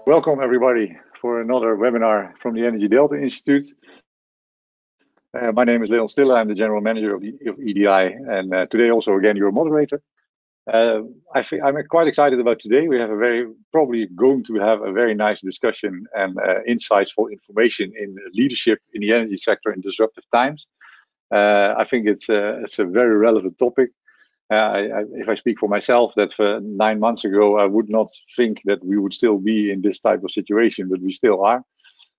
Welcome everybody for another webinar from the Energy Delta Institute. My name is Leon Stille, I'm the General Manager of EDI, and today also again your moderator. I'm quite excited about today. We have probably going to have a very nice discussion and insightful information in leadership in the energy sector in disruptive times. I think it's a very relevant topic. If I speak for myself, that 9 months ago, I would not think that we would still be in this type of situation, but we still are.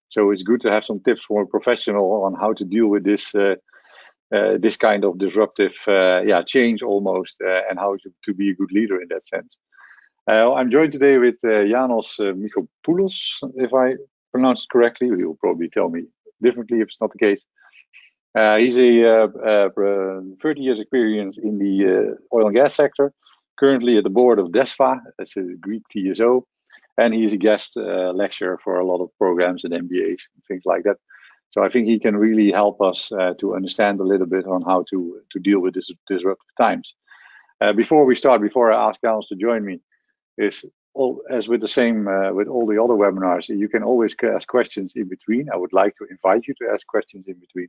So it's good to have some tips from a professional on how to deal with this this kind of disruptive change almost, and how to be a good leader in that sense. I'm joined today with Janos Michopoulos, if I pronounce it correctly. He will probably tell me differently if it's not the case. He's a 30 years experience in the oil and gas sector, currently at the board of DESFA, that's a Greek TSO, and he's a guest lecturer for a lot of programs and MBAs and things like that. So I think he can really help us to understand a little bit on how to deal with this disruptive times. Before I ask Janos to join me, as with the same with all the other webinars, you can always ask questions in between. I would like to invite you to ask questions in between.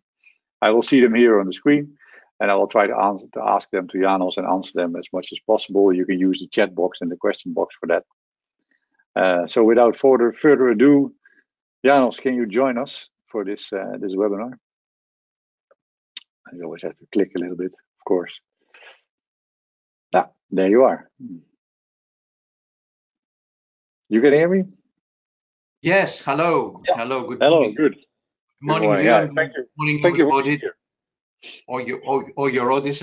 I will see them here on the screen, and I will try to ask them to Janos and answer them as much as possible. You can use the chat box and the question box for that. So without further ado, Janos, can you join us for this this webinar? I always have to click a little bit, of course. Ah, there you are. You can hear me? Yes. Hello. Yeah. Hello. Good morning. Hello. Good. Morning, morning. Yeah, thank you. Morning, thank everybody, or your audience.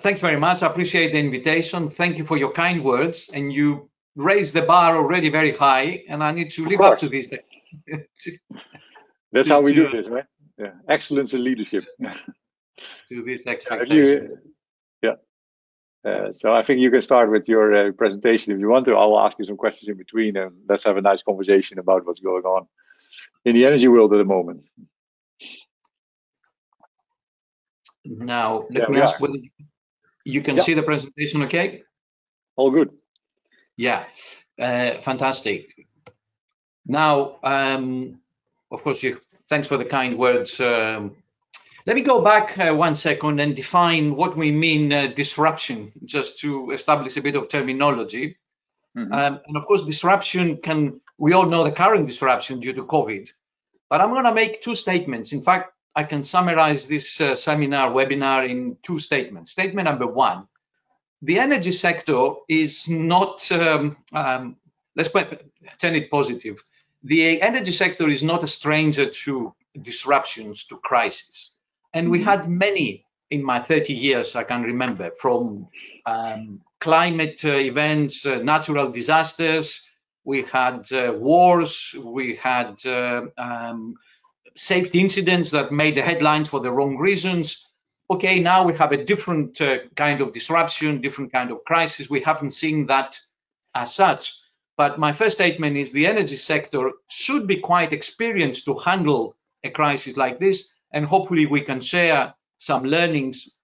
Thank you very much. I appreciate the invitation. Thank you for your kind words. And you raised the bar already very high, and I need to live up to this. That's how we do this, right? Yeah, excellence in leadership. To this expectation. So I think you can start with your presentation if you want to. I will ask you some questions in between, and let's have a nice conversation about what's going on in the energy world at the moment. Now, let me ask whether you can see the presentation okay? All good. Yeah, fantastic. Now, of course, thanks for the kind words. Let me go back 1 second and define what we mean disruption, just to establish a bit of terminology. And of course, disruption we all know the current disruption due to COVID, but I'm going to make 2 statements. In fact, I can summarize this webinar in 2 statements. Statement number 1, the energy sector is not, let's turn it positive. The energy sector is not a stranger to disruptions, to crises. And we had many in my 30 years, I can remember, from climate events, natural disasters, we had wars, we had safety incidents that made the headlines for the wrong reasons. Okay, now we have a different kind of disruption, different kind of crisis. We haven't seen that as such. But my first statement is the energy sector should be quite experienced to handle a crisis like this. And hopefully we can share some learnings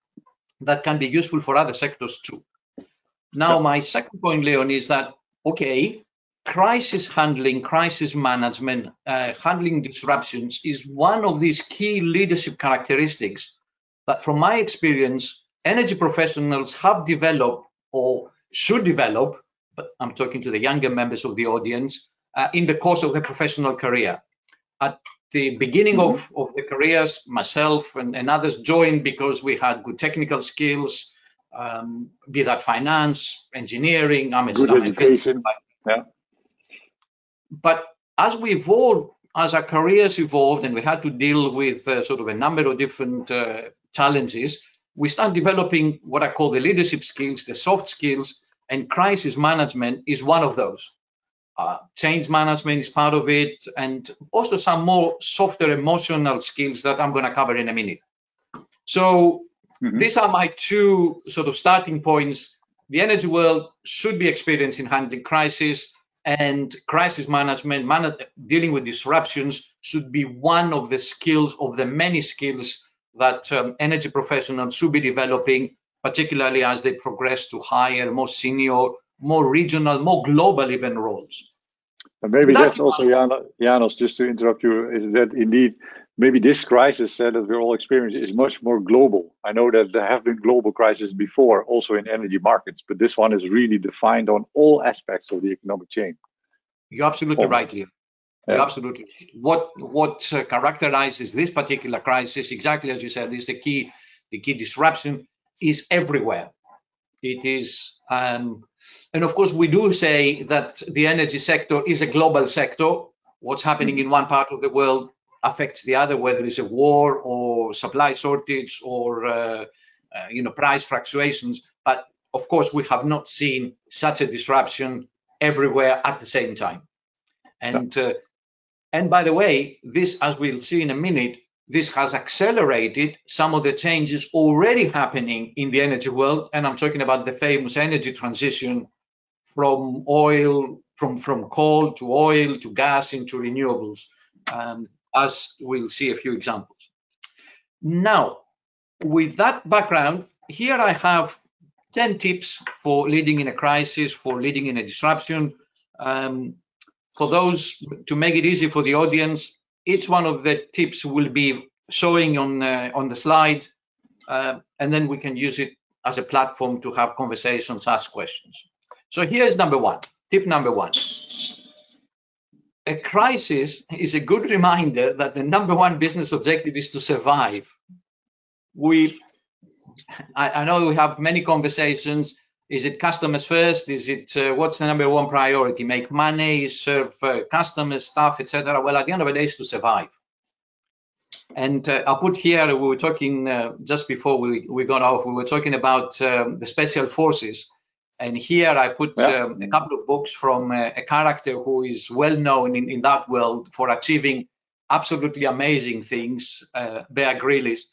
that can be useful for other sectors too. Now, my second point, Leon, is that, okay, crisis handling, crisis management, handling disruptions is one of these key leadership characteristics that, from my experience, energy professionals have developed or should develop, but I'm talking to the younger members of the audience, in the course of their professional career. At the beginning of the careers, myself and others joined because we had good technical skills, be that finance, engineering, good education. But as we evolved, as our careers evolved, and we had to deal with sort of a number of different challenges, we started developing what I call the leadership skills, the soft skills, and crisis management is one of those. Change management is part of it, and also some more softer emotional skills that I'm going to cover in a minute. So these are my 2 sort of starting points. The energy world should be experienced in handling crisis, and crisis management, dealing with disruptions should be one of the skills, of the many skills that energy professionals should be developing particularly as they progress to higher, more senior, more regional, more global even roles. And maybe that's also, Janos, just to interrupt you, is that indeed maybe this crisis that we're all experiencing is much more global. I know that there have been global crises before, also in energy markets, but this one is really defined on all aspects of the economic chain. You're absolutely right, Leo. You're absolutely right. What characterizes this particular crisis, exactly as you said, is the key disruption is everywhere. It is, and of course, we do say that the energy sector is a global sector. What's happening in one part of the world affects the other, whether it's a war or supply shortage or price fluctuations. But of course, we have not seen such a disruption everywhere at the same time. And by the way, this, as we'll see in a minute, this has accelerated some of the changes already happening in the energy world. And I'm talking about the famous energy transition from oil, from coal to oil to gas into renewables, as we'll see a few examples. Now, with that background, here I have 10 tips for leading in a crisis, for leading in a disruption. For those, to make it easy for the audience, each one of the tips will be showing on the slide, and then we can use it as a platform to have conversations, ask questions. So here's number one, tip number one. A crisis is a good reminder that the number one business objective is to survive. I know we have many conversations. Is it customers first? Is it what's the number one priority? Make money, serve customers, staff, etc. Well, at the end of the day, it's to survive. And I put here, we were talking just before we got off, we were talking about the special forces. And here I put a couple of books from a character who is well known in that world for achieving absolutely amazing things, Bear Grylls.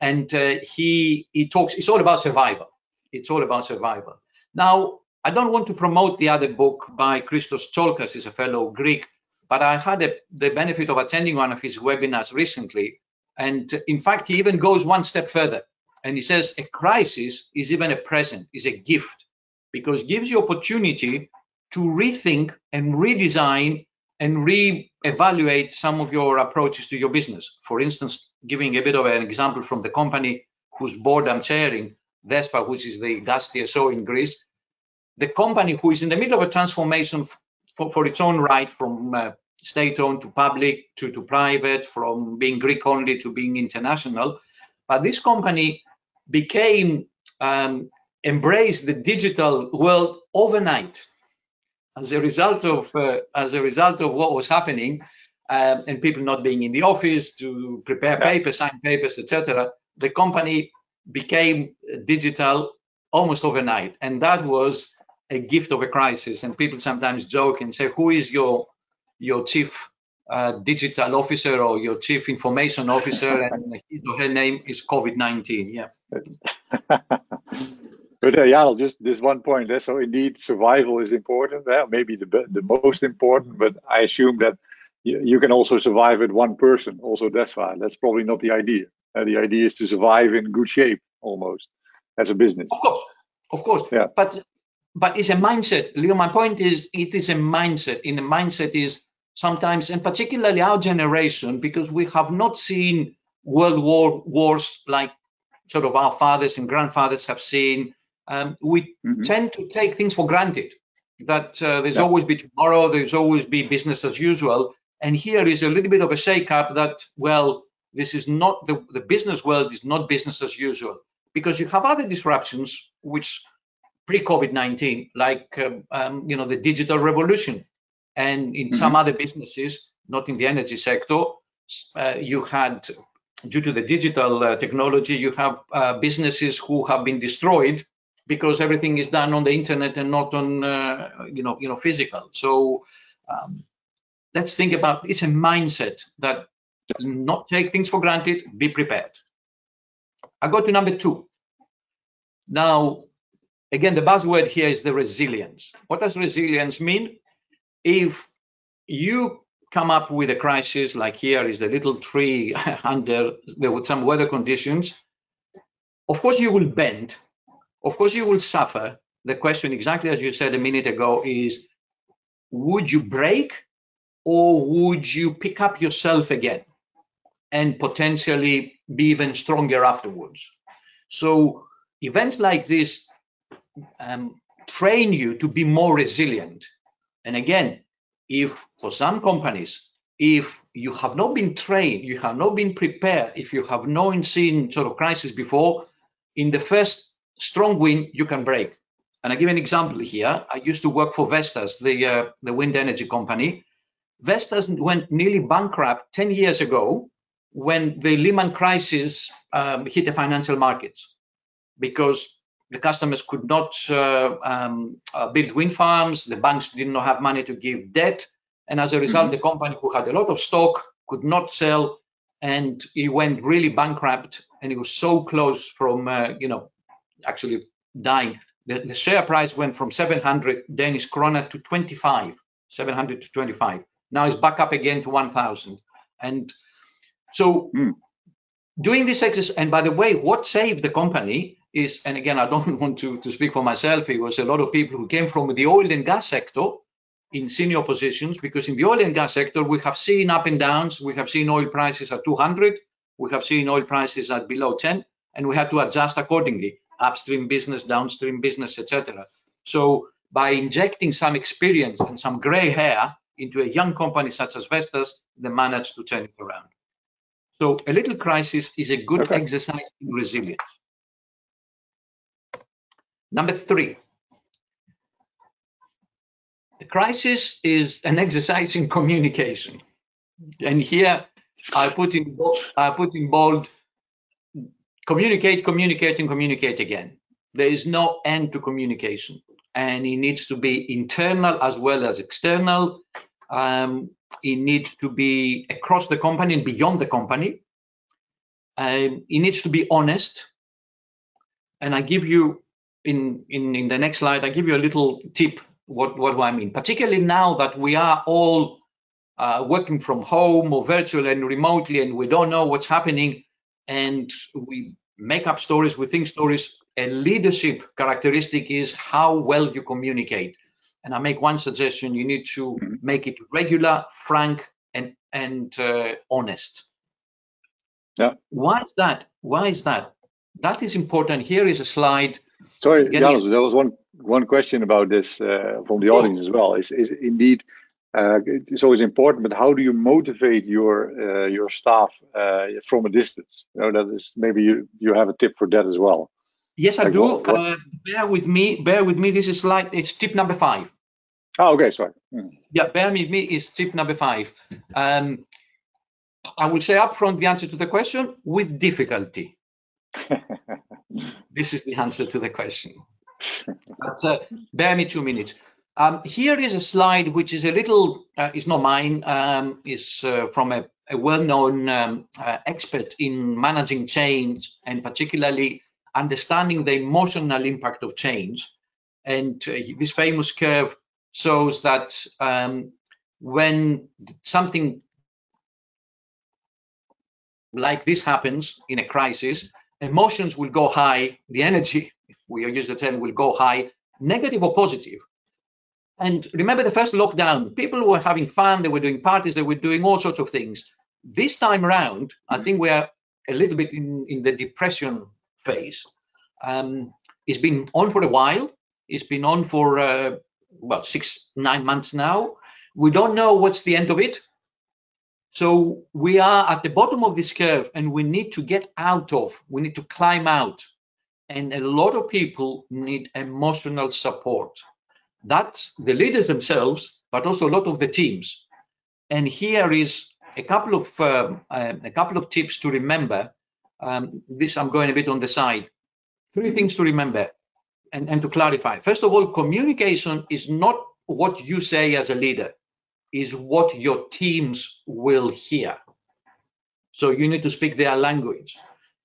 And he talks, it's all about survival. It's all about survival. Now, I don't want to promote the other book by Christos Tsiolkas, he's a fellow Greek, but I had the benefit of attending one of his webinars recently. And in fact, he even goes one step further. And he says a crisis is even a present, is a gift, because it gives you opportunity to rethink and redesign and re-evaluate some of your approaches to your business. For instance, giving a bit of an example from the company whose board I'm chairing, DESPA, which is the gas TSO in Greece, the company who is in the middle of a transformation for its own right, from state-owned to public to private, from being Greek only to being international. But this company became, embraced the digital world overnight as a result of what was happening, and people not being in the office to prepare papers, sign papers, etc. The company became digital almost overnight, and that was a gift of a crisis. And people sometimes joke and say, "Who is your chief digital officer or your chief information officer?" And his or her name is COVID-19. Yeah. But yeah, just this one point. So indeed, survival is important. Maybe the most important. But I assume that you can also survive with one person. Also, that's fine. That's probably not the idea. The idea is to survive in good shape, almost, as a business. Of course. Yeah. But it's a mindset, Leo. My point is, it is a mindset. And the mindset is sometimes, and particularly our generation, because we have not seen world wars like sort of our fathers and grandfathers have seen. We tend to take things for granted, that there's always be tomorrow, there's always be business as usual. And here is a little bit of a shake-up that, well, this is not, the business world is not business as usual, because you have other disruptions which pre-COVID-19, like the digital revolution. And in some other businesses, not in the energy sector, you had, due to the digital technology, you have businesses who have been destroyed because everything is done on the internet and not on physical. So let's think about, it's a mindset that not take things for granted, be prepared. I go to number two. Now, again, the buzzword here is the resilience. What does resilience mean? If you come up with a crisis, like here is the little tree under there with some weather conditions, of course you will bend, of course you will suffer. The question, exactly as you said a minute ago, is would you break or would you pick up yourself again and potentially be even stronger afterwards? So events like this train you to be more resilient. And again, if for some companies, if you have not been trained, you have not been prepared, if you have not seen sort of crisis before, in the first strong wind, you can break. And I give an example here. I used to work for Vestas, the wind energy company. Vestas went nearly bankrupt 10 years ago when the Lehman crisis hit the financial markets, because the customers could not build wind farms, the banks did not have money to give debt, and as a result, the company, who had a lot of stock, could not sell, and it went really bankrupt, and it was so close from actually dying. The share price went from 700 Danish krona to 25, 700 to 25. Now it's back up again to 1,000. And so doing this exercise, and by the way, what saved the company is, and again, I don't want to speak for myself, it was a lot of people who came from the oil and gas sector in senior positions, because in the oil and gas sector, we have seen up and downs. We have seen oil prices at 200, we have seen oil prices at below 10, and we had to adjust accordingly, upstream business, downstream business, etc. So by injecting some experience and some gray hair into a young company such as Vestas, they managed to turn it around. So a little crisis is a good exercise in resilience. Number 3, the crisis is an exercise in communication. And here I put in bold, communicate, communicate, and communicate again. There is no end to communication, and it needs to be internal as well as external. It needs to be across the company and beyond the company. It needs to be honest. And I give you, in the next slide, I give you a little tip what do I mean, particularly now that we are all working from home or virtual and remotely, and we don't know what's happening, and we make up stories, we think stories. A leadership characteristic is how well you communicate. And I make one suggestion: you need to make it regular, frank, and honest. Yeah. Why is that? Why is that? That is important. Here is a slide. Sorry, Janus, there was one question about this from the audience as well. Is indeed it's always important, but how do you motivate your staff from a distance? That is, maybe you have a tip for that as well. Yes, I do. Bear with me. This is it's tip number 5. Oh, okay, sorry. Yeah, bear with me is tip number 5. I will say upfront the answer to the question: with difficulty. This is the answer to the question. But bear me 2 minutes. Here is a slide which is a little, it's not mine, it's from a well-known expert in managing change, and particularly understanding the emotional impact of change. And this famous curve shows that when something like this happens in a crisis, emotions will go high, the energy, if we use the term, will go high, negative or positive. And remember the first lockdown, people were having fun, they were doing parties, they were doing all sorts of things. This time around, I think we are a little bit in the depression phase. It's been on for a while. It's been on for, 6-9 months now. We don't know what's the end of it. So we are at the bottom of this curve, and we need to get out of, we need to climb out. And a lot of people need emotional support. That's the leaders themselves, but also a lot of the teams. And here is a couple of tips to remember. This I'm going a bit on the side. 3 things to remember and to clarify. First of all, communication is not what you say as a leader, is what your teams will hear. So you need to speak their language.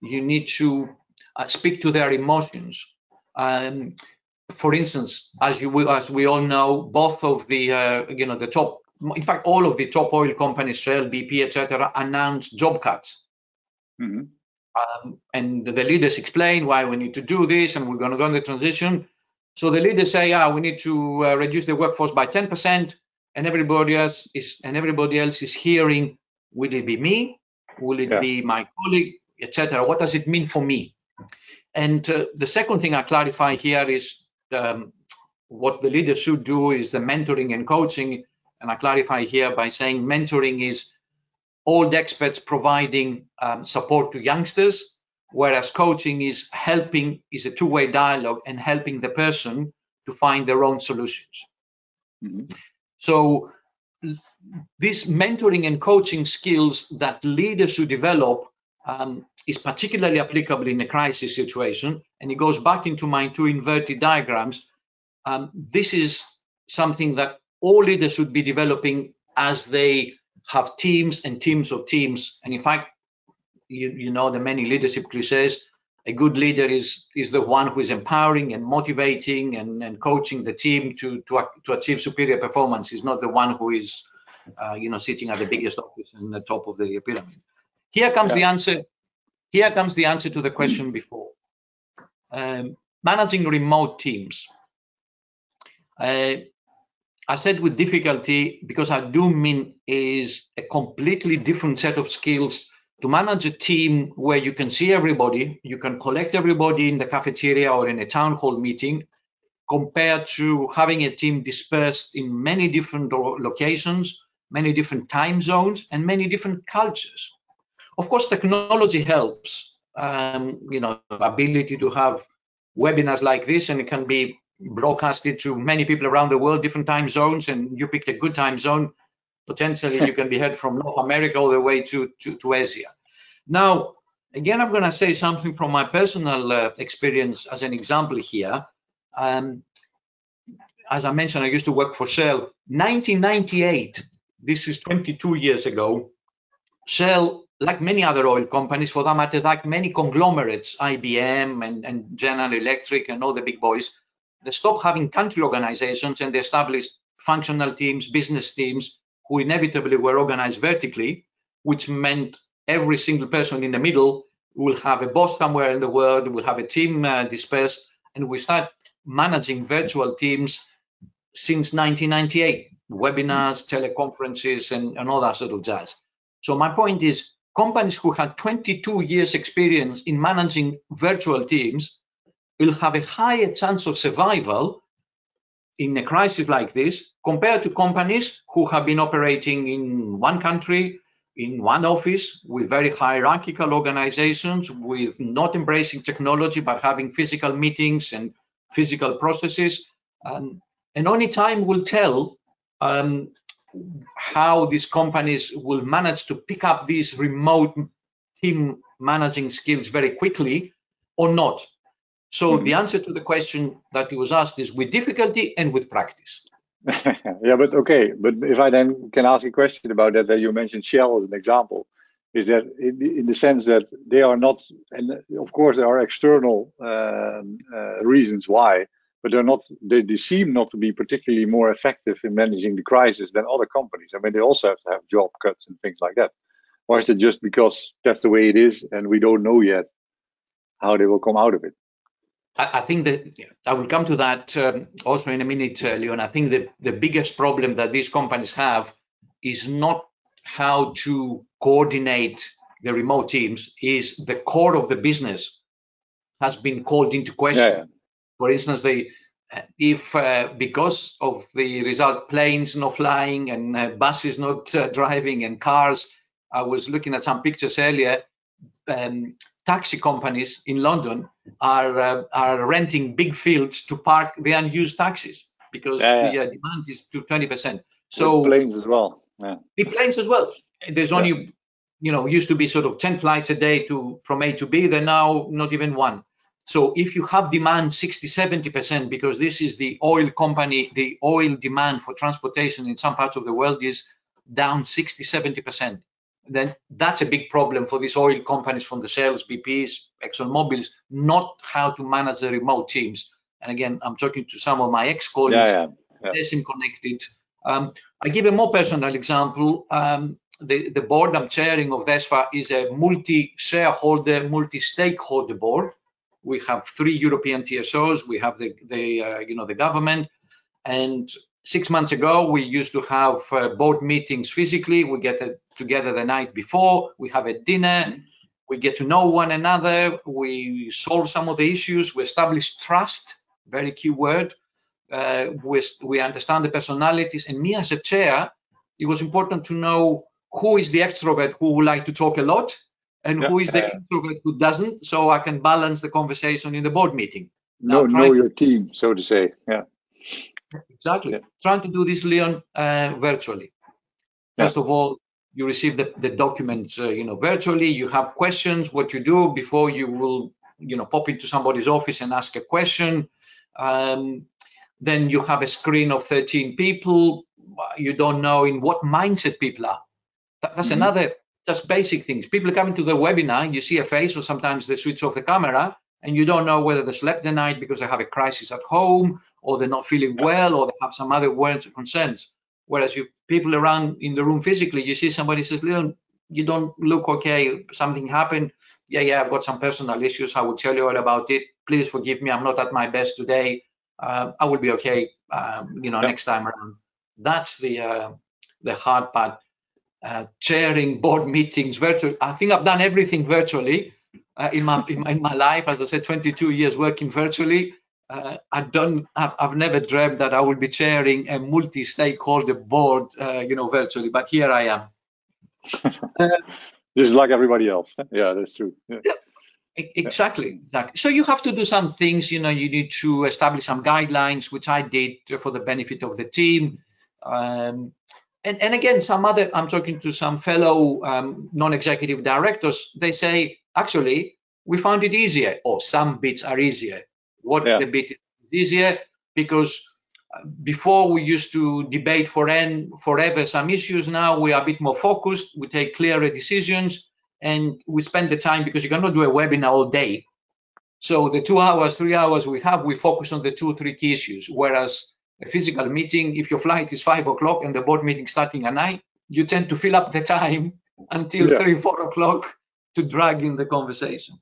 You need to speak to their emotions. For instance, as we all know, both of the the top, in fact, all of the top oil companies, Shell, BP, etc., announced job cuts. And the leaders explain why we need to do this, and we're going to go on the transition. So the leaders say, we need to reduce the workforce by 10%, and everybody else is hearing, will it be me? Will it be my colleague, etc.? What does it mean for me? And the second thing I clarify here is what the leaders should do is the mentoring and coaching. And I clarify here by saying mentoring is old experts providing support to youngsters, whereas coaching is a two-way dialogue and helping the person to find their own solutions. So these mentoring and coaching skills that leaders should develop is particularly applicable in a crisis situation, and it goes back into my two inverted diagrams. This is something that all leaders should be developing as they have teams and teams of teams. And in fact, you know the many leadership cliches. A good leader is the one who is empowering and motivating and coaching the team to achieve superior performance. Is not the one who is sitting at the biggest office in the top of the pyramid. Here comes the answer. Here comes the answer to the question before. Managing remote teams. I said with difficulty because I do mean is a completely different set of skills to manage a team where you can see everybody, you can collect everybody in the cafeteria or in a town hall meeting, compared to having a team dispersed in many different locations, many different time zones, and many different cultures. Of course, technology helps, ability to have webinars like this, and it can be broadcasted to many people around the world, different time zones, and you picked a good time zone. Potentially, you can be heard from North America all the way to Asia. Now, again, I'm going to say something from my personal experience as an example here. As I mentioned, I used to work for Shell. 1998, this is 22 years ago, Shell, like many other oil companies, for that matter, like many conglomerates, IBM and General Electric and all the big boys, they stopped having country organizations and they established functional teams, business teams, who inevitably were organized vertically, which meant every single person in the middle will have a boss somewhere in the world, will have a team dispersed, and we start managing virtual teams since 1998, webinars, teleconferences, and all that sort of jazz. So my point is, companies who had 22 years experience in managing virtual teams will have a higher chance of survival in a crisis like this compared to companies who have been operating in one country, in one office, with very hierarchical organizations, with not embracing technology, but having physical meetings and physical processes. And only time will tell how these companies will manage to pick up these remote team managing skills very quickly or not. So the answer to the question that was asked is with difficulty and with practice. Yeah, but okay. But if I then can ask a question about that you mentioned Shell as an example, is that in the sense that they are not, and of course there are external reasons why, but they seem not to be particularly more effective in managing the crisis than other companies. I mean, they also have to have job cuts and things like that. Or is it just because that's the way it is and we don't know yet how they will come out of it? I think that I will come to that also in a minute, Leon. I think that the biggest problem that these companies have is not how to coordinate the remote teams, is the core of the business has been called into question. Yeah. For instance, because of the result, planes not flying and buses not driving and cars, I was looking at some pictures earlier, taxi companies in London are renting big fields to park the unused taxis because the demand is to 20%. So with planes as well. Yeah. The planes as well. There's only, used to be sort of 10 flights a day from A to B. They're now not even one. So if you have demand 60, 70%, because this is the oil company, the oil demand for transportation in some parts of the world is down 60, 70%. Then that's a big problem for these oil companies from the Shells, BPs, ExxonMobils, not how to manage the remote teams. And again, I'm talking to some of my ex-colleagues, they seem connected. I give a more personal example. the board I'm chairing of DESFA is a multi-shareholder, multi-stakeholder board. We have 3 European TSOs. We have the government. And 6 months ago, we used to have board meetings physically. We get together the night before. We have a dinner. We get to know one another. We solve some of the issues. We establish trust, very key word. We understand the personalities. And me as a chair, it was important to know who is the extrovert who would like to talk a lot and who is the introvert who doesn't, so I can balance the conversation in the board meeting. Now, know your team, so to say. Yeah. Exactly. Yeah. Trying to do this, Leon, virtually. First of all, you receive the documents, virtually. You have questions, what you do before you will, pop into somebody's office and ask a question. Then you have a screen of 13 people. You don't know in what mindset people are. That's another, just basic things. People come into the webinar, you see a face, or sometimes they switch off the camera, and you don't know whether they slept the night because they have a crisis at home, or they're not feeling well, or they have some other worries or concerns. Whereas people around in the room physically, you see somebody says, Leon, you don't look okay, something happened. Yeah, I've got some personal issues. I will tell you all about it. Please forgive me, I'm not at my best today. I will be okay, next time around. That's the hard part. Chairing board meetings virtually. I think I've done everything virtually in my life. As I said, 22 years working virtually. I've never dreamt that I would be chairing a multi-stakeholder board, virtually. But here I am. Just like everybody else. Yeah, that's true. Yeah. Exactly. So you have to do some things. You need to establish some guidelines, which I did for the benefit of the team. And again, I'm talking to some fellow non-executive directors. They say, actually, we found it easier, or some bits are easier. The bit is easier? Because before we used to debate forever some issues. Now we are a bit more focused. We take clearer decisions, and we spend the time, because you cannot do a webinar all day. So the 2 hours, 3 hours we focus on the 2 or 3 key issues. Whereas a physical meeting, if your flight is 5 o'clock and the board meeting starting at 9, you tend to fill up the time until 3, 4 o'clock to drag in the conversation.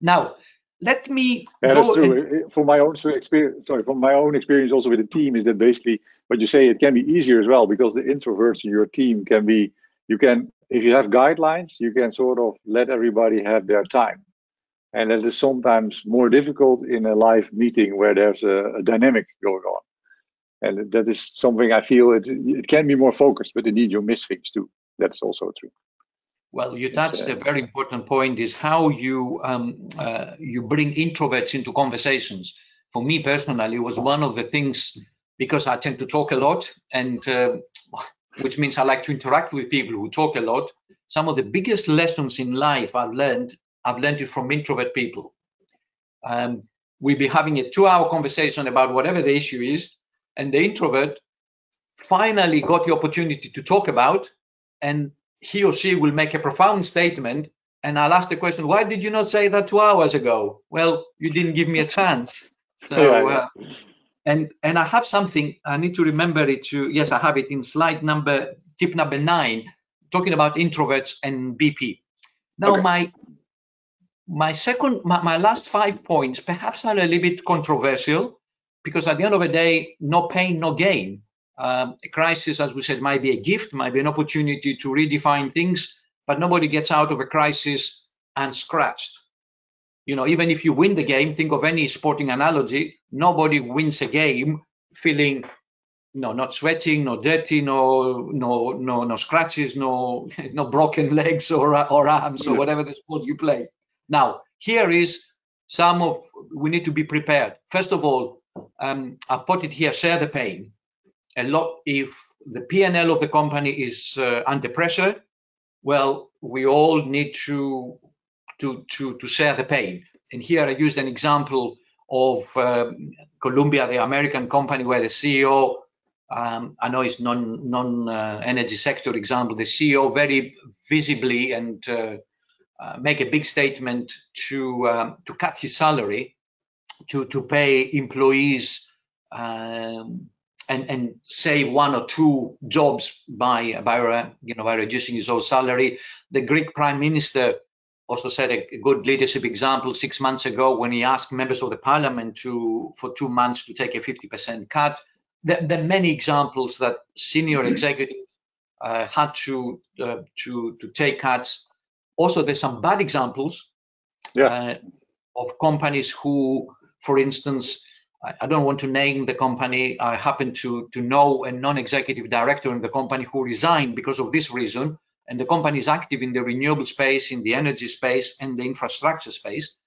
Now, let me go. That's true. From my own experience also with the team, is that basically what you say, it can be easier as well, because the introverts in your team if you have guidelines, you can sort of let everybody have their time. And that is sometimes more difficult in a live meeting where there's a dynamic going on. And that is something I feel it can be more focused, but indeed you miss things too. That's also true. Well, you touched a very important point, is how you bring introverts into conversations. For me personally, it was one of the things, because I tend to talk a lot, and which means I like to interact with people who talk a lot. Some of the biggest lessons in life I've learned it from introvert people. We'll be having a 2-hour conversation about whatever the issue is, and the introvert finally got the opportunity to talk about, and he or she will make a profound statement, and I'll ask the question, why did you not say that 2 hours ago? Well, you didn't give me a chance. So, and I have something, I need to remember it yes, I have it in tip number 9, talking about introverts and BP. Now, my last 5 points perhaps are a little bit controversial, because at the end of the day, no pain, no gain. A crisis, as we said, might be a gift, might be an opportunity to redefine things, but nobody gets out of a crisis unscratched. Even if you win the game, think of any sporting analogy, nobody wins a game feeling not sweating, no dirty, no scratches, no broken legs or arms or whatever the sport you play. Now, here is we need to be prepared. First of all, I've put it here, share the pain. If the P&L of the company is under pressure, well, we all need to share the pain. And here I used an example of Columbia, the American company, where the CEO, I know it's non-energy sector example, the CEO very visibly and make a big statement to cut his salary, to pay employees and save 1 or 2 jobs by reducing his own salary. The Greek Prime Minister also said a good leadership example 6 months ago when he asked members of the parliament for 2 months to take a 50% cut. There are many examples that senior executives had to take cuts. Also, there's some bad examples of companies who, for instance, I don't want to name the company. I happen to know a non-executive director in the company who resigned because of this reason. And the company is active in the renewable space, in the energy space, and the infrastructure space.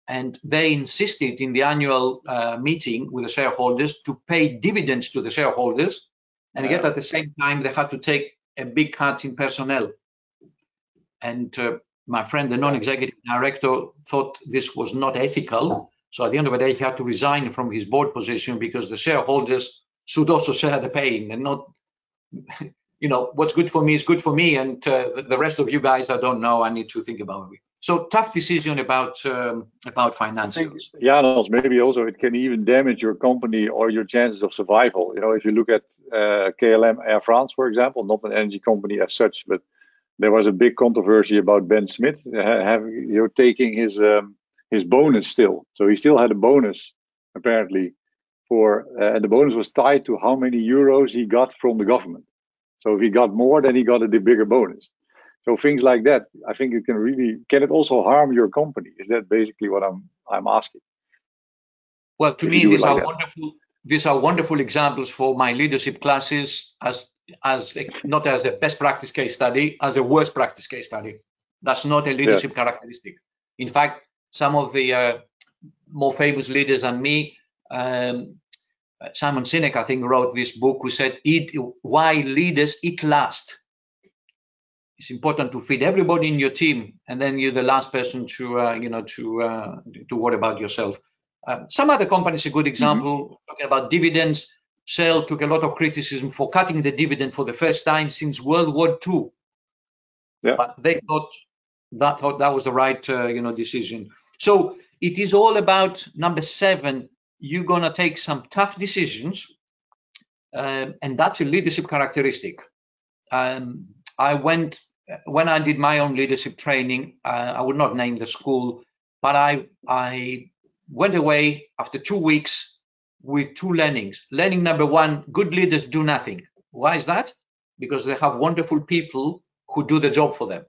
And they insisted in the annual meeting with the shareholders to pay dividends to the shareholders. And yet at the same time, they had to take a big cut in personnel. And my friend, the non-executive director, thought this was not ethical. So at the end of the day, he had to resign from his board position because the shareholders should also share the pain and not, what's good for me is good for me. And the rest of you guys, I don't know. I need to think about it. So tough decision about financials. Janos, maybe also it can even damage your company or your chances of survival. If you look at KLM Air France, for example, not an energy company as such, but there was a big controversy about Ben Smith taking his bonus still. So he still had a bonus apparently and the bonus was tied to how many euros he got from the government. So if he got more, then he got a bigger bonus. So things like that, I think it can it also harm your company? Is that basically what I'm asking? Well, to me, these are wonderful examples for my leadership classes not as a best practice case study, as a worst practice case study. That's not a leadership characteristic. In fact, some of the more famous leaders than me, Simon Sinek, I think, wrote this book who said, "Why leaders eat last." It's important to feed everybody in your team, and then you're the last person to worry about yourself. Some other companies, a good example, talking about dividends. Shell took a lot of criticism for cutting the dividend for the first time since World War II. But they thought that was the right decision. So it is all about number 7. You're gonna take some tough decisions, and that's a leadership characteristic. When I did my own leadership training, I would not name the school, but I went away after 2 weeks with 2 learnings. Learning number 1, good leaders do nothing. Why is that? Because they have wonderful people who do the job for them.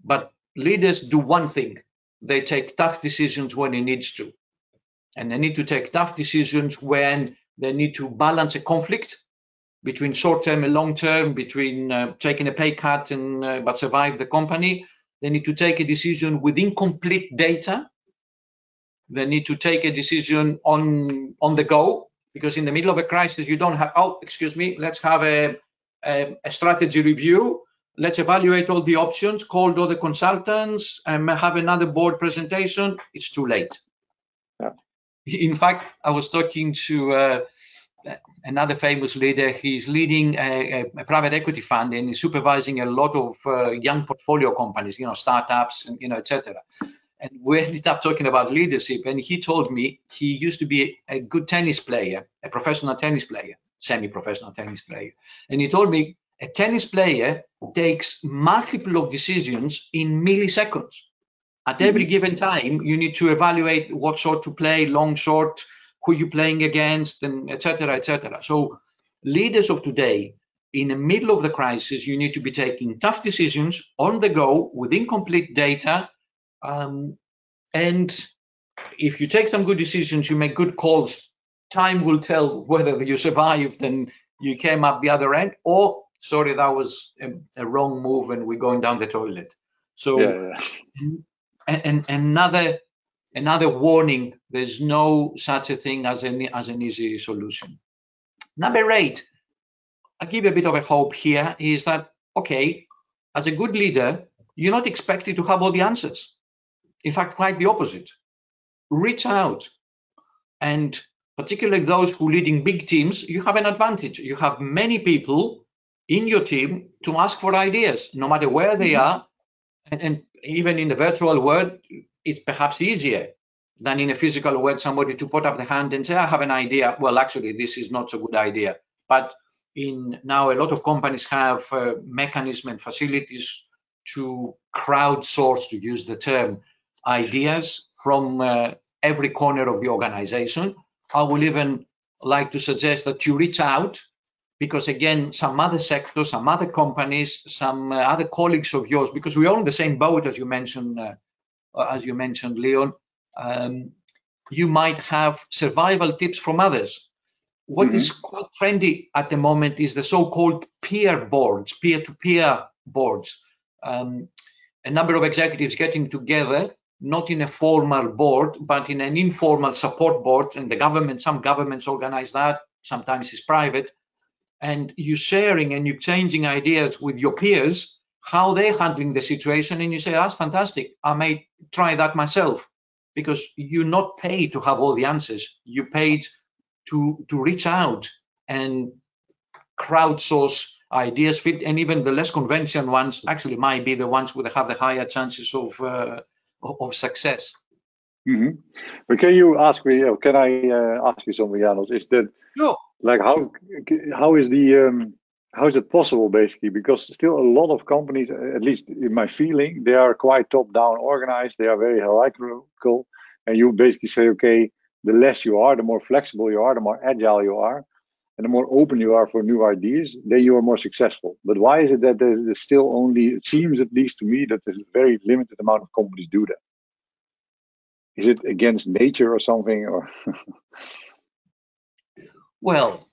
But leaders do one thing. They take tough decisions when it needs to. And they need to take tough decisions when they need to balance a conflict between short-term and long-term, between taking a pay cut but survive the company. They need to take a decision with incomplete data. They need to take a decision on the go, because in the middle of a crisis, you don't have, let's have a strategy review. Let's evaluate all the options, call all the consultants, and have another board presentation. It's too late. In fact, I was talking to another famous leader. He's leading a private equity fund and he's supervising a lot of young portfolio companies, startups and etc. And we ended up talking about leadership. And he told me he used to be a good tennis player, a professional tennis player, semi-professional tennis player. And he told me a tennis player takes multiple of decisions in milliseconds. At every given time, you need to evaluate what shot to play, long, short, who you're playing against, and etc., etc. So leaders of today, in the middle of the crisis, you need to be taking tough decisions on the go with incomplete data. And if you take some good decisions, you make good calls, time will tell whether you survived and you came up the other end, or, sorry, that was a wrong move and we're going down the toilet. So, and another warning, there's no such a thing as an easy solution. Number 8, I'll give you a bit of a hope here, is that, okay, as a good leader, you're not expected to have all the answers. In fact, quite the opposite. Reach out, and particularly those who lead in big teams, you have an advantage. You have many people in your team to ask for ideas, no matter where they are. And even in the virtual world, it's perhaps easier. than in a physical world somebody to put up the hand and say, I have an idea. Well, actually, this is not a good idea. But now a lot of companies have mechanisms and facilities to crowdsource, to use the term, ideas from every corner of the organization. I will even like to suggest that you reach out, because again, some other sectors, some other companies, some other colleagues of yours, because we're all in the same boat, as you mentioned, Leon, you might have survival tips from others. What is quite trendy at the moment is the so-called peer boards, peer-to-peer boards. A number of executives getting together, not in a formal board, but in an informal support board, and the government, some governments organize that, sometimes it's private, and you sharing and you changing ideas with your peers, how they're handling the situation, and you say, that's fantastic, I may try that myself, because you're not paid to have all the answers. You're paid to reach out and crowdsource ideas, fit, and even the less conventional ones actually might be the ones who have the higher chances of success. But can you ask me? Can I ask you something, Janos? Is that sure? Like how is it possible, basically? Because still a lot of companies, at least in my feeling, they are quite top-down organized. They are very hierarchical, and you basically say, okay, the less you are, the more flexible you are, the more agile you are, and the more open you are for new ideas, then you are more successful. But why is it that there's still only, it seems at least to me, that there's a very limited amount of companies do that? Is it against nature or something, or? Well,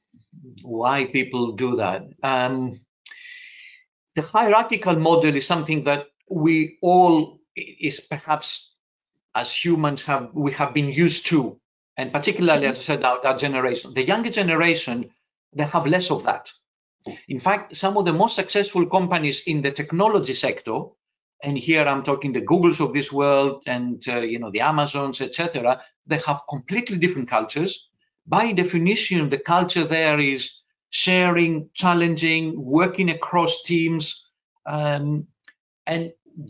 why people do that? The hierarchical model is something that we all, is perhaps as humans, we have been used to, and particularly, as I said, our generation. The younger generation, they have less of that. In fact, some of the most successful companies in the technology sector, and here I'm talking the Googles of this world and the Amazons, etc., they have completely different cultures. By definition, the culture there is sharing, challenging, working across teams, and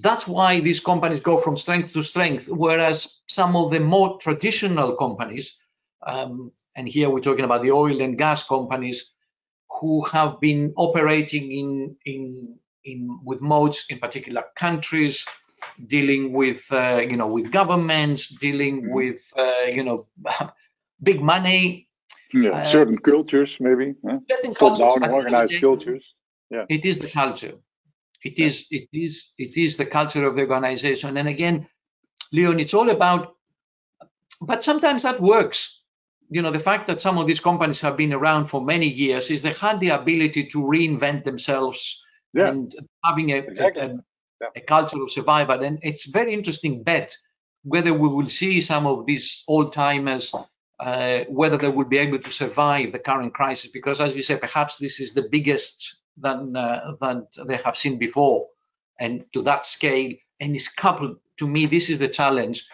that's why these companies go from strength to strength, whereas some of the more traditional companies, and here we're talking about the oil and gas companies, who have been operating with modes in particular countries, dealing with with governments, dealing with big money. Yeah, certain cultures, maybe. Top-down organized cultures. Yeah, it is the culture. It is the culture of the organization. And again, Leon, it's all about. But sometimes that works. The fact that some of these companies have been around for many years is they had the ability to reinvent themselves and having a culture of survival. And it's a very interesting bet whether we will see some of these old-timers, whether they will be able to survive the current crisis, because as you say, perhaps this is the biggest than they have seen before, and to that scale, and it's coupled, to me, this is the challenge,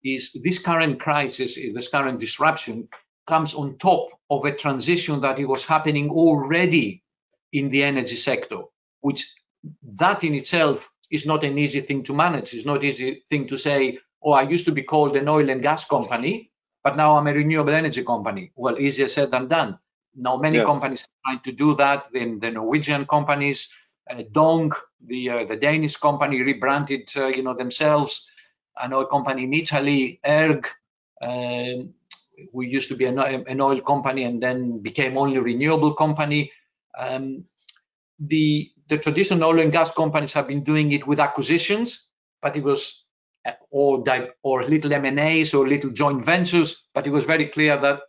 is this current crisis, this current disruption comes on top of a transition that it was happening already in the energy sector, which that in itself is not an easy thing to manage. It's not an easy thing to say, oh, I used to be called an oil and gas company, but now I'm a renewable energy company. Well, easier said than done. Now, many companies are trying to do that. Then the Norwegian companies, Dong, the Danish company, rebranded themselves. An oil company in Italy, ERG, we used to be an oil company and then became only renewable company. The traditional oil and gas companies have been doing it with acquisitions, but it was or little M&As or little joint ventures, but it was very clear that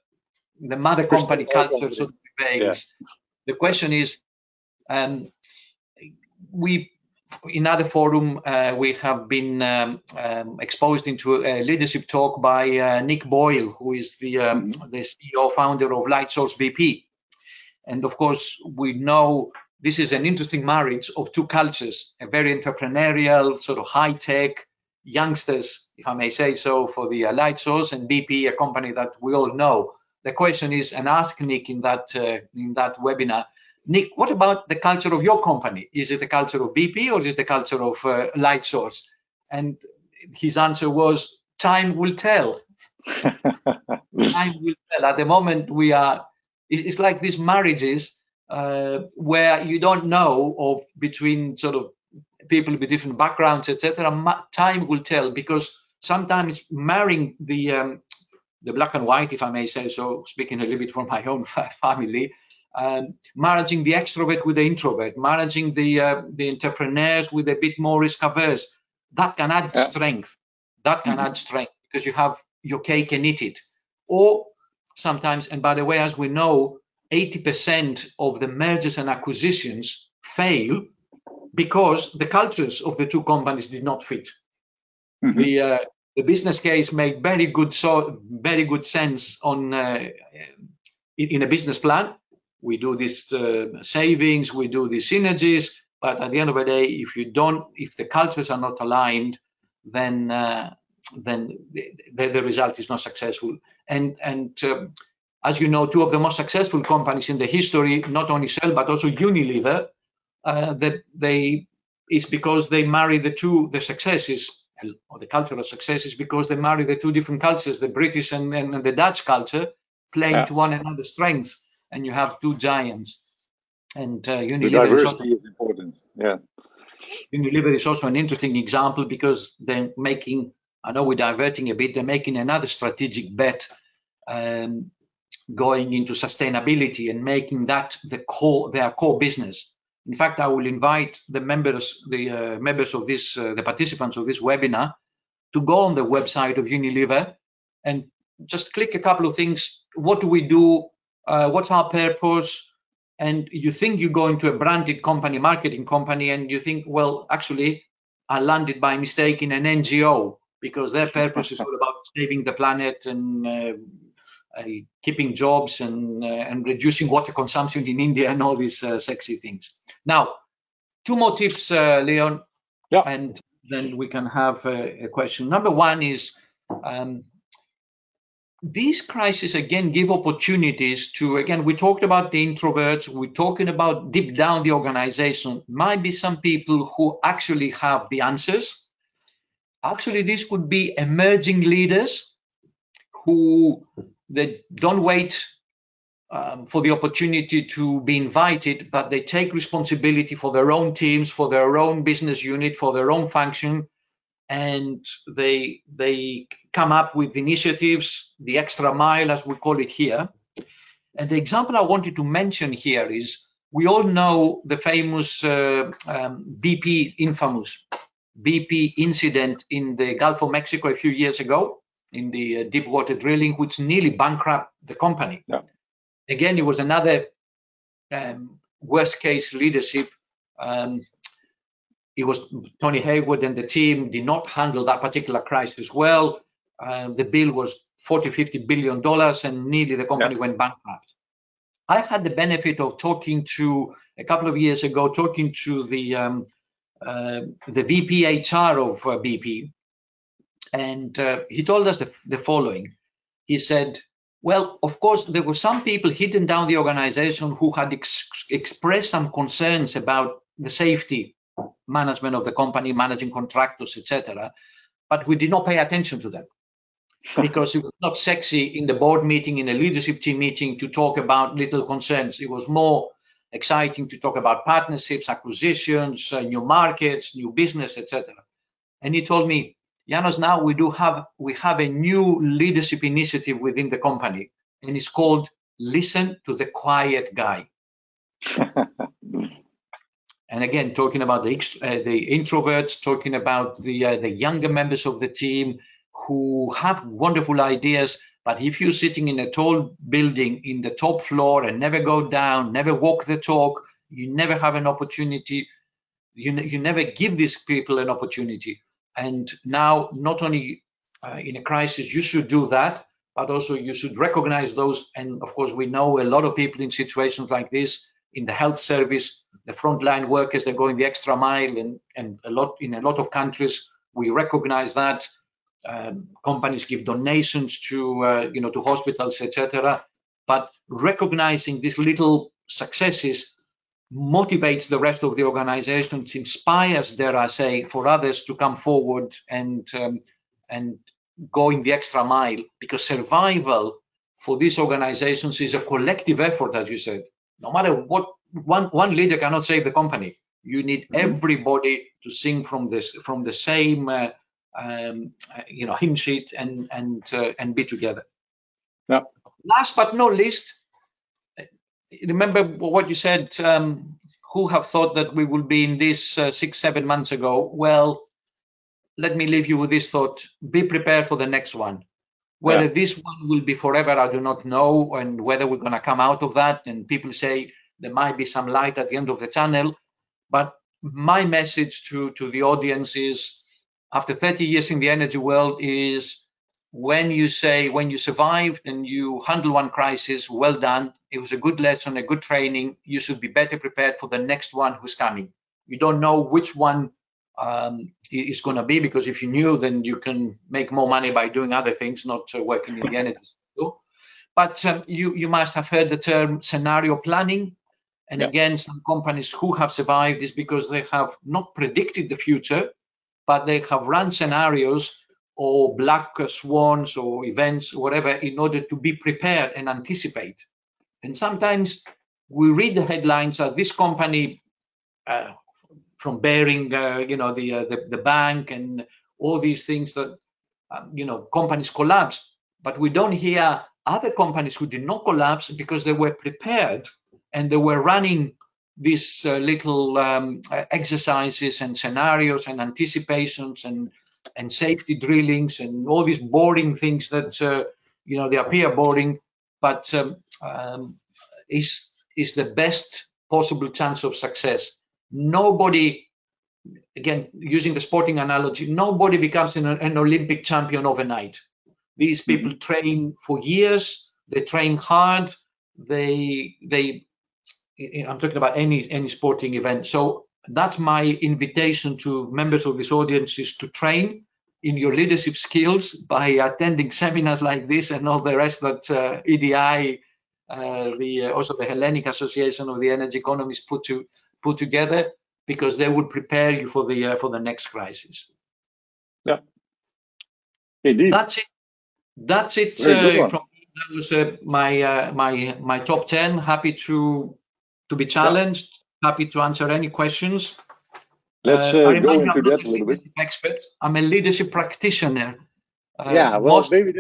the mother company culture sort of prevails. The question is, in other forum, we have been exposed into a leadership talk by Nick Boyle, who is the CEO founder of Lightsource BP. And of course, we know this is an interesting marriage of two cultures, a very entrepreneurial, sort of high-tech youngsters, if I may say so, for the Lightsource, and BP, a company that we all know. The question is, and ask Nick in that webinar, Nick, what about the culture of your company? Is it the culture of BP or is it the culture of Lightsource? And his answer was, time will tell. Time will tell. At the moment, it's like these marriages where you don't know of between sort of people with different backgrounds, etc. Time will tell, because sometimes marrying the black and white, if I may say so, speaking a little bit from my own family, managing the extrovert with the introvert, managing the entrepreneurs with a bit more risk averse, that can add strength. That can add strength, because you have your cake and eat it. Or sometimes, and by the way, as we know, 80% of the mergers and acquisitions fail because the cultures of the two companies did not fit. The business case made very good sense on in a business plan. We do this savings, we do these synergies, but at the end of the day, if the cultures are not aligned, then the result is not successful. And as you know, two of the most successful companies in the history, not only Shell but also Unilever, it's because they marry the successes, or the cultural successes, because they marry the two different cultures, the British and the Dutch culture, playing to one another's strengths, and you have two giants. And Unilever, the diversity is important. Yeah. Unilever is also an interesting example, because they're making, I know we're diverting a bit, they're making another strategic bet, going into sustainability and making that their core business. In fact, I will invite the members of this, the participants of this webinar, to go on the website of Unilever and just click a couple of things. What do we do? What's our purpose? And you think you go into a branded company, marketing company, and you think, well, actually, I landed by mistake in an NGO, because their purpose is all about saving the planet and keeping jobs and reducing water consumption in India and all these sexy things. Now, two more tips, Leon, and then we can have a question. Number one is, these crises, again, give opportunities to, again, we talked about the introverts, we're talking about deep down the organization. Might be some people who actually have the answers. Actually, this could be emerging leaders who they don't wait for the opportunity to be invited, but they take responsibility for their own teams, for their own business unit, for their own function, and they come up with initiatives, the extra mile, as we call it here. And the example I wanted to mention here is, we all know the famous infamous BP incident in the Gulf of Mexico a few years ago, in the deep water drilling, which nearly bankrupted the company. Again, it was another worst case leadership. It was Tony Hayward and the team did not handle that particular crisis well. The bill was $40–50 billion, and nearly the company went bankrupt. I had the benefit of talking to, a couple of years ago, talking to the VP HR of BP, and he told us the following. He said, well, of course, there were some people hidden down the organization who had expressed some concerns about the safety management of the company, managing contractors, etc. But we did not pay attention to them, because it was not sexy in the board meeting, in a leadership team meeting, to talk about little concerns. It was more exciting to talk about partnerships, acquisitions, new markets, new business, etc. And he told me, Janos, now we have a new leadership initiative within the company, and it's called Listen to the Quiet Guy. And again, talking about the introverts, talking about the younger members of the team who have wonderful ideas, but if you're sitting in a tall building in the top floor and never go down, never walk the talk, you never have an opportunity, you never give these people an opportunity. And now, not only in a crisis, you should do that, but also you should recognize those. And of course, we know a lot of people in situations like this, in the health service, the frontline workers, they're going the extra mile, and in a lot of countries, we recognize that. Companies give donations to to hospitals, etc. But recognizing these little successes motivates the rest of the organization, inspires, dare I say, for others to come forward and going the extra mile, because survival for these organizations is a collective effort, as you said. No matter what, one leader cannot save the company. You need everybody to sing from the same hymn sheet and be together. Yeah. Last but not least, remember what you said. Who have thought that we will be in this 6-7 months ago? Well, let me leave you with this thought: be prepared for the next one. Whether this one will be forever, I do not know, and whether we're going to come out of that. And people say there might be some light at the end of the tunnel. But my message to the audience is, after 30 years in the energy world, is when you survived and you handle one crisis, well done. It was a good lesson, a good training. You should be better prepared for the next one who's coming. You don't know which one is going to be, because if you knew, then you can make more money by doing other things, not working in the energy sector. But you must have heard the term scenario planning. And again, some companies who have survived is because they have not predicted the future, but they have run scenarios or black swans or events, whatever, in order to be prepared and anticipate. And sometimes we read the headlines that this company, from Bearing, the bank and all these things that, companies collapsed, but we don't hear other companies who did not collapse because they were prepared and they were running these little exercises and scenarios and anticipations and safety drillings and all these boring things that they appear boring, but is the best possible chance of success. Nobody, again, using the sporting analogy, nobody becomes an Olympic champion overnight. These people train for years. They train hard. I'm talking about any sporting event. So that's my invitation to members of this audience, is to train in your leadership skills by attending seminars like this and all the rest that EDI, also the Hellenic Association of the Energy Economists put together, because they will prepare you for the next crisis. Yeah, indeed. That's it. That was my top 10. Happy to be challenged. Happy to answer any questions. Let's go into that a little bit. Expert. I'm a leadership practitioner. Maybe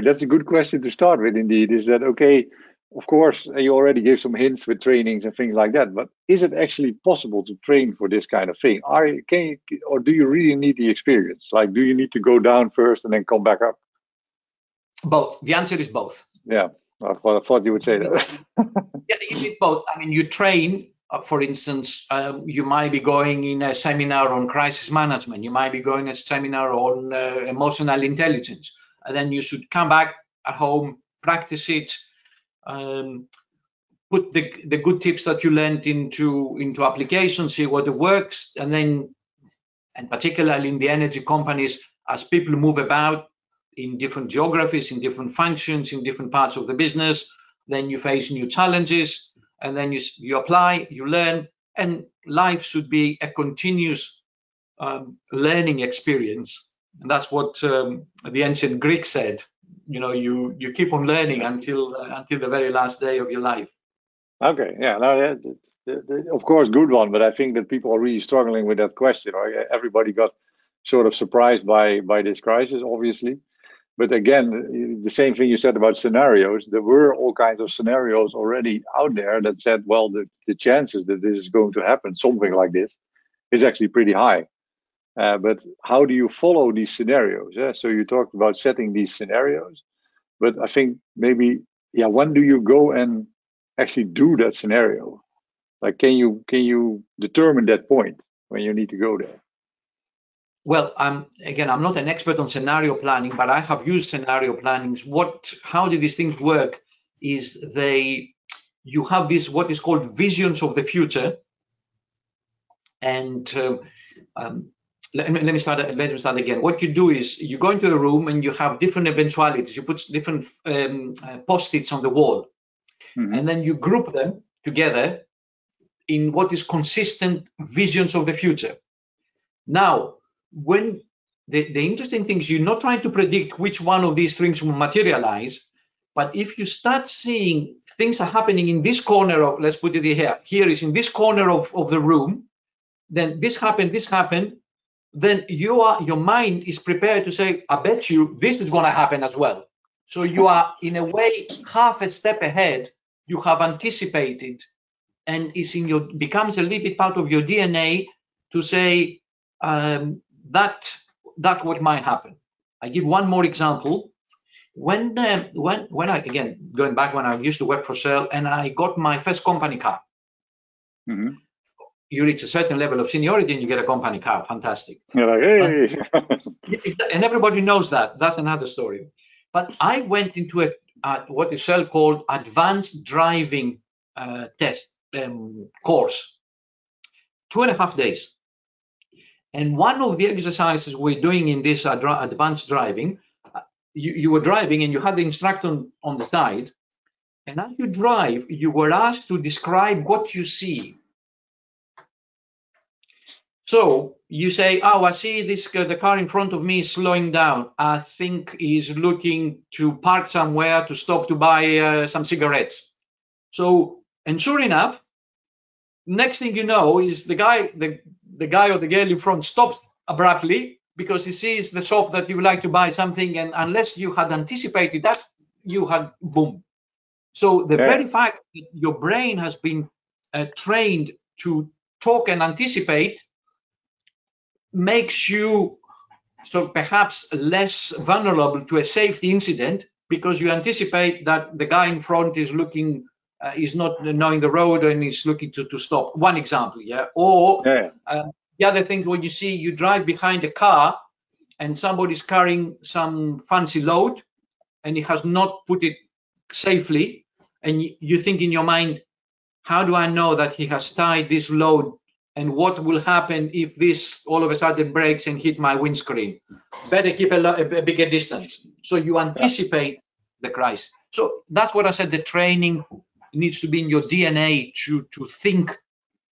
that's a good question to start with. Indeed, is that okay? Of course, you already gave some hints with trainings and things like that. But is it actually possible to train for this kind of thing? Or do you really need the experience? Like, do you need to go down first and then come back up? Both. The answer is both. Yeah, I thought you would say that. Yeah, you need both. I mean, you train. For instance, you might be going in a seminar on crisis management. You might be going a seminar on emotional intelligence. And then you should come back at home, practice it, put the good tips that you learned into application, see what works, and particularly in the energy companies, as people move about in different geographies, in different functions, in different parts of the business, then you face new challenges, and then you apply, you learn, and life should be a continuous learning experience. And that's what the ancient Greeks said. You keep on learning until the very last day of your life. Okay, yeah, no, of course, good one. But I think that people are really struggling with that question. Right? Everybody got sort of surprised by this crisis, obviously. But again, the same thing you said about scenarios. There were all kinds of scenarios already out there that said, well, the chances that this is going to happen, something like this, is actually pretty high. But how do you follow these scenarios? Yeah? So you talked about setting these scenarios, but I think maybe, when do you go and actually do that scenario? Like, can you determine that point when you need to go there? Well, I'm not an expert on scenario planning, but I have used scenario plannings. How do these things work? Is you have this what is called visions of the future, and let me start again. What you do is you go into a room and you have different eventualities. You put different post-its on the wall, and then you group them together in what is consistent visions of the future. Now, when the interesting thing is you're not trying to predict which one of these things will materialize, but if you start seeing things are happening in this corner of, let's put it here is in this corner of the room, then this happened, then your mind is prepared to say, I bet you this is going to happen as well. So you are in a way half a step ahead. You have anticipated, and becomes a little bit part of your DNA to say that what might happen. I give one more example. When I, again, going back when I used to work for Shell and I got my first company car. Mm-hmm. You reach a certain level of seniority and you get a company car. Fantastic. You're like, hey. And everybody knows that. That's another story. But I went into what is Shell called advanced driving test course, 2.5 days. And one of the exercises we're doing in this advanced driving, you were driving and you had the instructor on the side. And as you drive, you were asked to describe what you see. So you say, oh, I see the car in front of me is slowing down. I think he's looking to park somewhere to stop to buy some cigarettes. So, and sure enough, next thing you know is the guy or the girl in front stops abruptly because he sees the shop that you would like to buy something, and unless you had anticipated that, you had boom. So the very fact that your brain has been trained to talk and anticipate makes you so perhaps less vulnerable to a safety incident because you anticipate that the guy in front is looking, is not knowing the road and is looking to stop. One example, yeah. Or the other thing, when you drive behind a car and somebody's carrying some fancy load and he has not put it safely, and you think in your mind, how do I know that he has tied this load, and what will happen if this all of a sudden breaks and hit my windscreen? Better keep a bigger distance. So you anticipate the crisis. So that's what I said, the training needs to be in your DNA to think.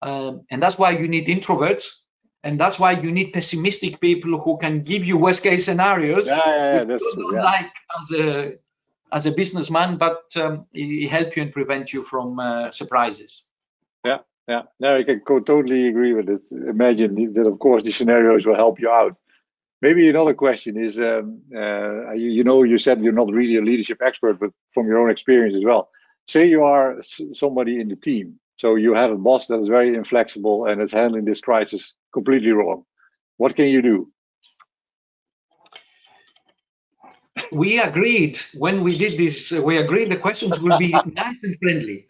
And that's why you need introverts. And that's why you need pessimistic people who can give you worst case scenarios, which you don't like as a businessman, but it help you and prevent you from surprises. Yeah, no, I can totally agree with it. Imagine that, of course, the scenarios will help you out. Maybe another question is, you said you're not really a leadership expert, but from your own experience as well. Say you are somebody in the team, so you have a boss that is very inflexible and is handling this crisis completely wrong. What can you do? We agreed when we did this, we agreed the questions will be nice and friendly.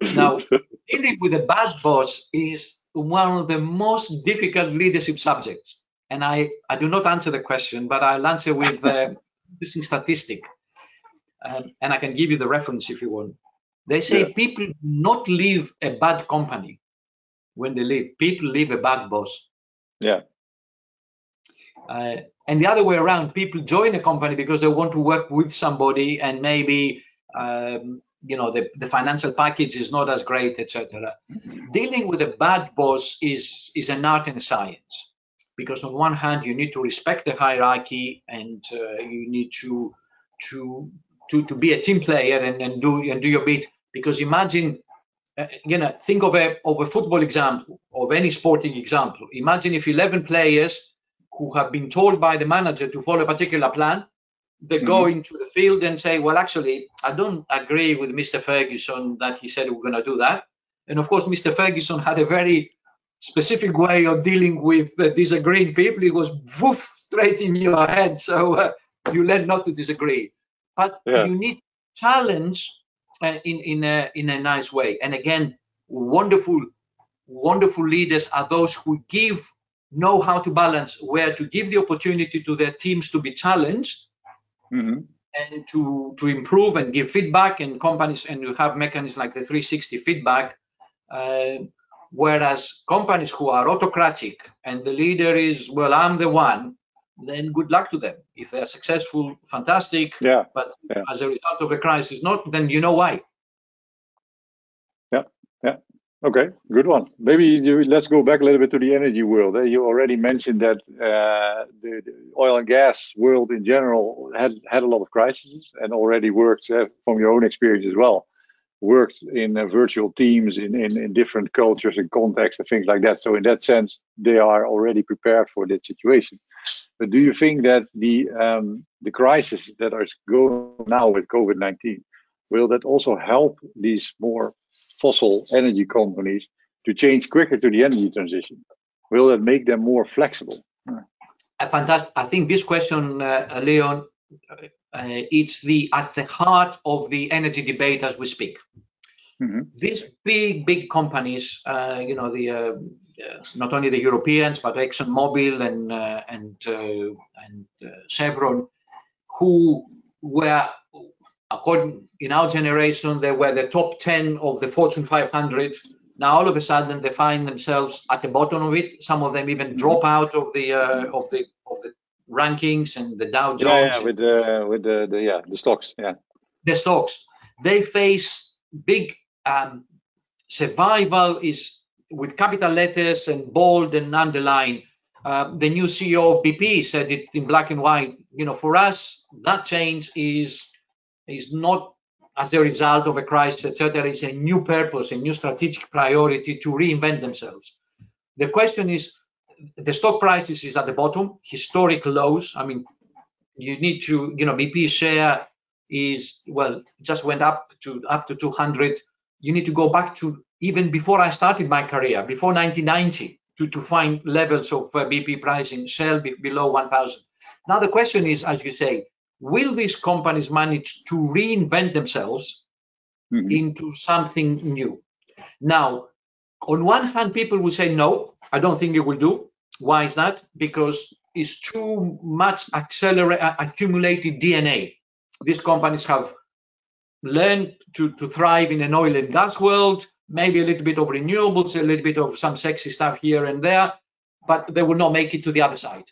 Now, dealing with a bad boss is one of the most difficult leadership subjects. And I do not answer the question, but I'll answer with using statistic. And I can give you the reference if you want. They say people do not leave a bad company when they leave. People leave a bad boss. Yeah. And the other way around, people join a company because they want to work with somebody, and maybe the financial package is not as great, etc. Dealing with a bad boss is an art and a science, because on one hand you need to respect the hierarchy, and you need to be a team player and do your bit. Because imagine, think of a football example, of any sporting example. Imagine if 11 players who have been told by the manager to follow a particular plan, they go into the field and say, well, actually, I don't agree with Mr. Ferguson that he said we're going to do that. And of course, Mr. Ferguson had a very specific way of dealing with disagreeing people. It was woof, straight in your head. So you learn not to disagree. But you need challenge in a nice way. And again, wonderful leaders are those who know how to balance, where to give the opportunity to their teams to be challenged and to improve and give feedback, and companies, and you have mechanisms like the 360 feedback. Whereas companies who are autocratic and the leader is, well, I'm the one, then good luck to them. If they are successful, fantastic. But as a result of a crisis, not, then you know why. Yeah. Okay, good one. Maybe let's go back a little bit to the energy world. You already mentioned that the oil and gas world in general had a lot of crises and already worked, from your own experience as well, worked in virtual teams in different cultures and contexts and things like that. So in that sense, they are already prepared for that situation. But do you think that the crisis that is going now with COVID-19, will that also help these more fossil energy companies to change quicker to the energy transition? Will that make them more flexible? Fantastic. I think this question, Leon, it's at the heart of the energy debate as we speak. These big companies, not only the Europeans but ExxonMobil and Chevron, who were, according in our generation, they were the top 10 of the Fortune 500. Now all of a sudden they find themselves at the bottom of it. Some of them even drop out of the rankings and the Dow Jones. With the stocks. The stocks. They face big survival is with capital letters and bold and underline. The new CEO of BP said it in black and white. For us, that change is not as a result of a crisis, etc. It's a new purpose, a new strategic priority to reinvent themselves. The question is, the stock prices is at the bottom, historic lows. I mean, you need to, BP share is, well, just went up to 200. You need to go back to even before I started my career, before 1990, to find levels of BP pricing, Shell below 1,000. Now the question is, as you say, will these companies manage to reinvent themselves into something new? Now, on one hand, people will say, no, I don't think it will do. Why is that? Because it's too much accumulated DNA. These companies have learned to thrive in an oil and gas world, maybe a little bit of renewables, a little bit of some sexy stuff here and there, but they will not make it to the other side.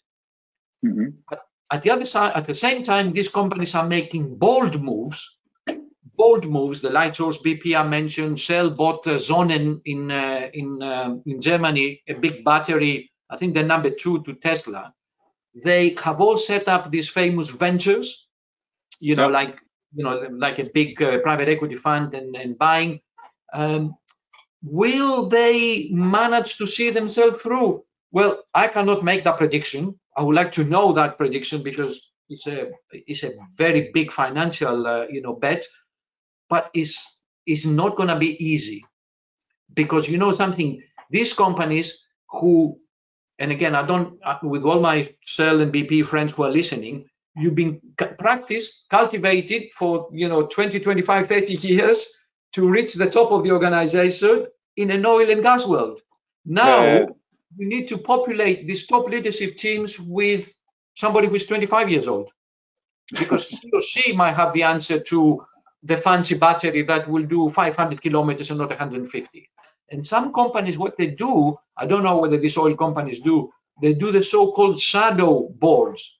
But at the other side, at the same time, these companies are making bold moves. The Lightsource BP I mentioned, Shell bought Sonnen in Germany, a big battery, I think they're number 2 to Tesla. They have all set up these famous ventures, like a big private equity fund and buying. Will they manage to see themselves through? Well, I cannot make that prediction. I would like to know that prediction because it's a very big financial bet, but it's not going to be easy because something. These companies who, and again, I don't, with all my Shell and BP friends who are listening, you've been cultivated for 20, 25, 30 years to reach the top of the organization in an oil and gas world. Now you need to populate these top leadership teams with somebody who's 25 years old, because he or she might have the answer to the fancy battery that will do 500 kilometers and not 150. And some companies, what they do, I don't know whether these oil companies do, they do the so-called shadow boards.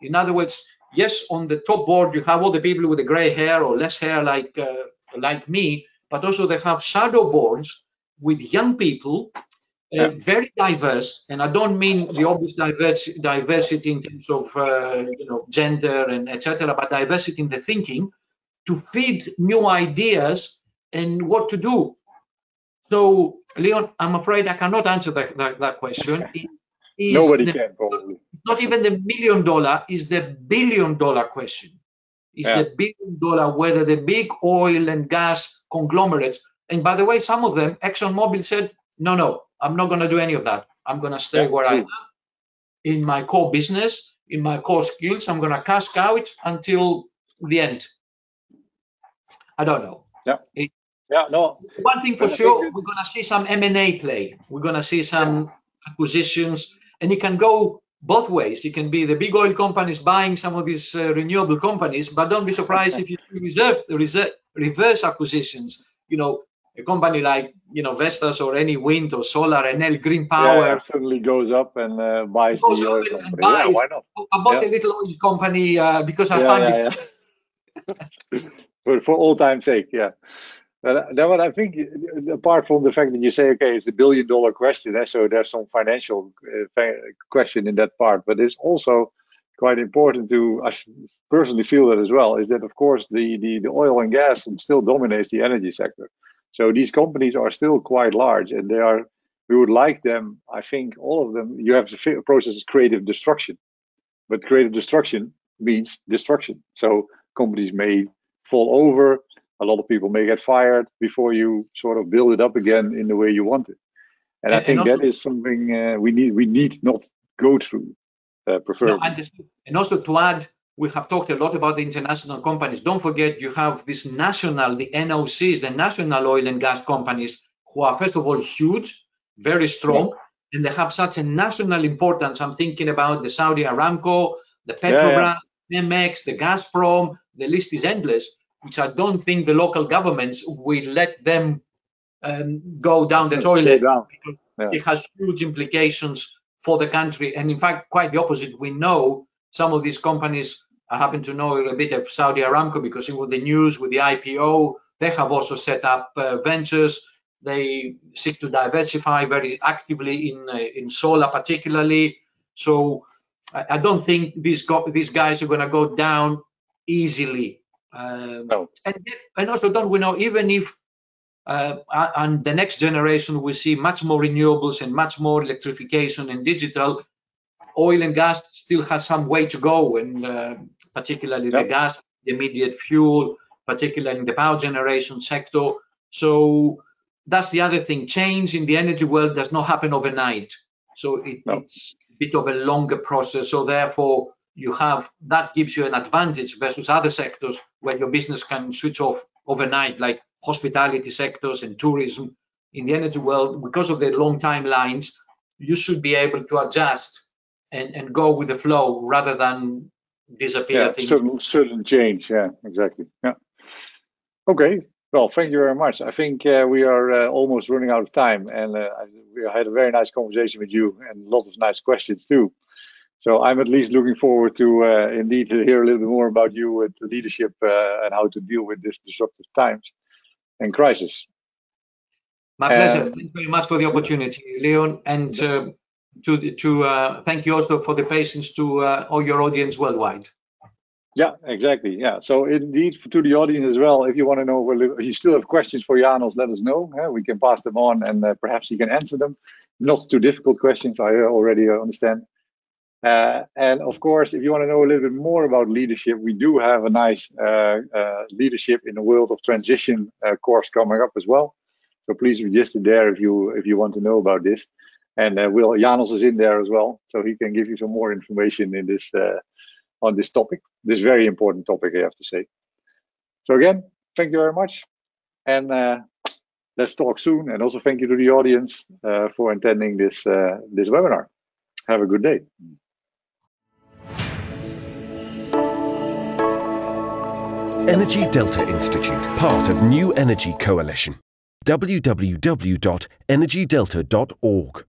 In other words, yes, on the top board, you have all the people with the gray hair or less hair like me, but also they have shadow boards with young people, very diverse. And I don't mean the obvious diversity in terms of gender and etc., but diversity in the thinking to feed new ideas and what to do. So, Leon, I'm afraid I cannot answer that question. Nobody can, probably. Not even the $1 million, is the $1 billion question. Is the $1 billion whether the big oil and gas conglomerates, and by the way, some of them, ExxonMobil said, no, I'm not going to do any of that. I'm going to stay where I am in my core business, in my core skills. I'm going to cash cow it until the end. I don't know. One thing for sure, we're going to see some M&A play. We're going to see some acquisitions, and it can go both ways. It can be the big oil companies buying some of these renewable companies, but don't be surprised if you reverse acquisitions. A company like Vestas or any wind or solar, Enel Green Power suddenly goes up and buys the oil company. Why not? I bought a little oil company because I found it. For all time's sake, What I think, apart from the fact that you say, okay, it's the $1 billion question, so there's some financial question in that part, but it's also quite important to, I personally feel that as well, is that of course the oil and gas still dominates the energy sector. So these companies are still quite large, and we would like them, I think all of them, you have the process of creative destruction, but creative destruction means destruction. So companies may fall over, a lot of people may get fired before you sort of build it up again in the way you want it. And I think also, that is something we need not go through, preferably. No, and also to add, we have talked a lot about the international companies. Don't forget, you have this national, the NOCs, the national oil and gas companies, who are first of all huge, very strong, and they have such a national importance. I'm thinking about the Saudi Aramco, the Petrobras, NEBS, the Gazprom. The list is endless, which I don't think the local governments will let them go down the toilet. It has huge implications for the country, and in fact, quite the opposite. We know some of these companies. I happen to know a bit of Saudi Aramco because it was the news with the IPO. They have also set up ventures. They seek to diversify very actively in solar, particularly. So I don't think these guys are going to go down easily. No. And also, don't we know, even if and the next generation we see much more renewables and much more electrification and digital, oil and gas still has some way to go, and particularly the gas, the immediate fuel, particularly in the power generation sector. So that's the other thing. Change in the energy world does not happen overnight. So it's a bit of a longer process. So therefore, that gives you an advantage versus other sectors where your business can switch off overnight, like hospitality sectors and tourism. In the energy world, because of the long timelines, you should be able to adjust and go with the flow rather than disappear. Certain change. Yeah, exactly. Yeah. Okay. Well, thank you very much. I think we are almost running out of time, and we had a very nice conversation with you and a lot of nice questions too. So I'm at least looking forward to indeed to hear a little bit more about you with the leadership and how to deal with this disruptive times and crisis. My pleasure. Thank you very much for the opportunity, Leon, and to thank you also for the patience to all your audience worldwide. Yeah, exactly. Yeah. So indeed, to the audience as well, if you want to know, if you still have questions for Janos, let us know. We can pass them on, and perhaps he can answer them. Not too difficult questions, I already understand. And of course, if you want to know a little bit more about leadership, we do have a nice leadership in the world of transition course coming up as well. So please register there if you want to know about this. And Janos is in there as well, so he can give you some more information in this on this topic, this very important topic, I have to say. So again, thank you very much, and let's talk soon. And also thank you to the audience for attending this webinar. Have a good day. Energy Delta Institute, part of New Energy Coalition. www.energydelta.org